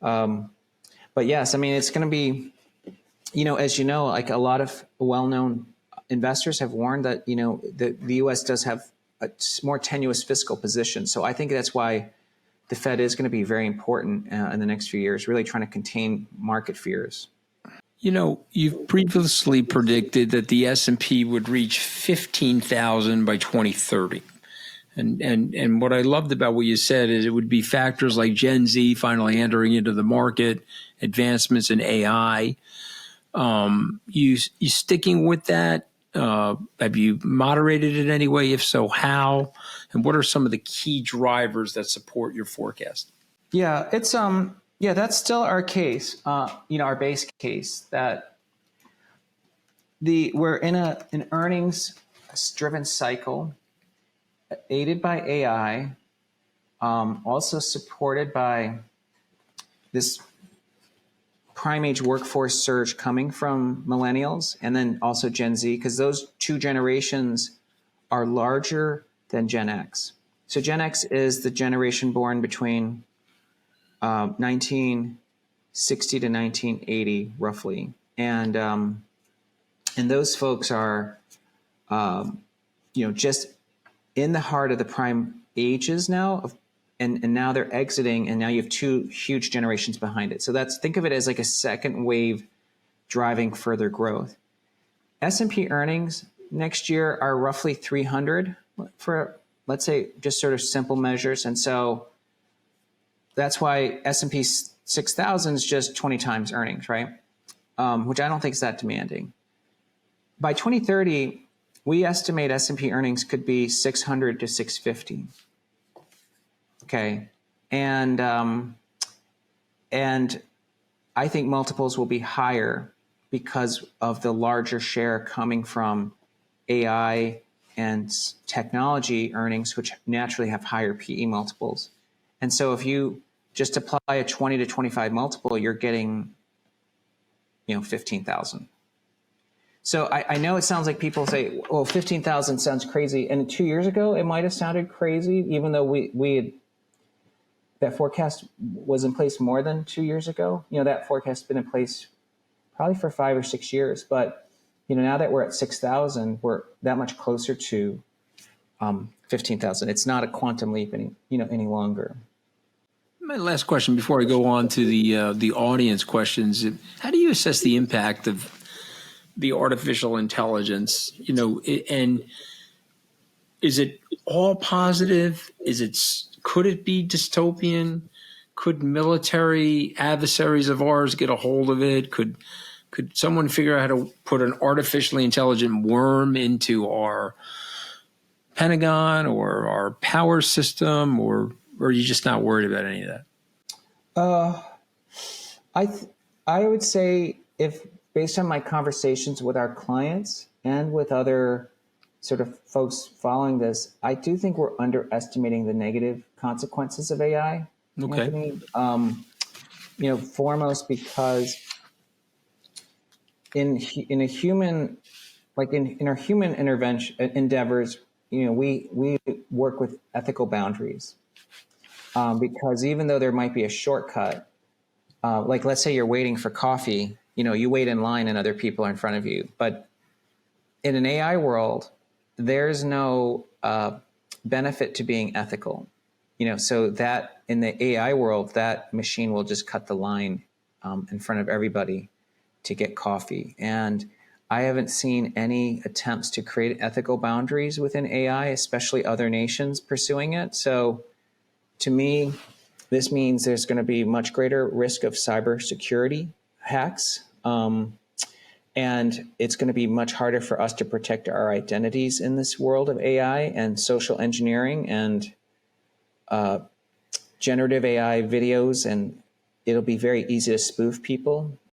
But yes, I mean, it's going to be, as you know, like a lot of well-known investors have warned that, the U.S. does have a more tenuous fiscal position. So I think that's why the Fed is going to be very important in the next few years, really trying to contain market fears. You've previously predicted that the S&P would reach 15,000 by 2030. And what I loved about what you said is it would be factors like Gen Z finally entering into the market, advancements in AI. You sticking with that? Have you moderated it in any way? If so, how? And what are some of the key drivers that support your forecast? Yeah, it's that's still our case. Our base case that we're in an earnings driven cycle, aided by AI, also supported by this prime age workforce surge coming from millennials and then also Gen Z, because those two generations are larger than Gen X. So Gen X is the generation born between 1960 to 1980, roughly. And those folks are, just in the heart of the prime ages now, and now they're exiting, and now you have two huge generations behind it. So think of it as like a second wave driving further growth. S&P earnings next year are roughly 300 for, let's say, just sort of simple measures. And so that's why S&P 6,000 is just 20 times earnings, right? Which I don't think is that demanding. By 2030, we estimate S&P earnings could be 600 to 650. Okay, and I think multiples will be higher because of the larger share coming from AI and technology earnings, which naturally have higher PE multiples. And so if you just apply a 20 to 25 multiple, you're getting, 15,000. So I know it sounds like people say, well, 15,000 sounds crazy. And 2 years ago, it might have sounded crazy, even though we had, that forecast was in place more than 2 years ago. That forecast has been in place probably for 5 or 6 years. But, now that we're at 6,000, we're that much closer to 15,000. It's not a quantum leap any longer. My last question before I go on to the audience questions: how do you assess the impact of the artificial intelligence? And is it all positive? Could it be dystopian? Could military adversaries of ours get a hold of it? Could someone figure out how to put an artificially intelligent worm into our Pentagon or our power system, or are you just not worried about any of that? I would say, if based on my conversations with our clients and with other sort of folks following this, I do think we're underestimating the negative consequences of AI. Okay. Anthony. Foremost because in a human, like in our human intervention endeavors, we work with ethical boundaries, because even though there might be a shortcut, like let's say you're waiting for coffee, you wait in line and other people are in front of you, but in an AI world, there's no benefit to being ethical, so that in the AI world, that machine will just cut the line in front of everybody to get coffee. And I haven't seen any attempts to create ethical boundaries within AI, especially other nations pursuing it. So to me, this means there's going to be much greater risk of cybersecurity hacks. And it's going to be much harder for us to protect our identities in this world of AI and social engineering and generative AI videos. And it'll be very easy to spoof people.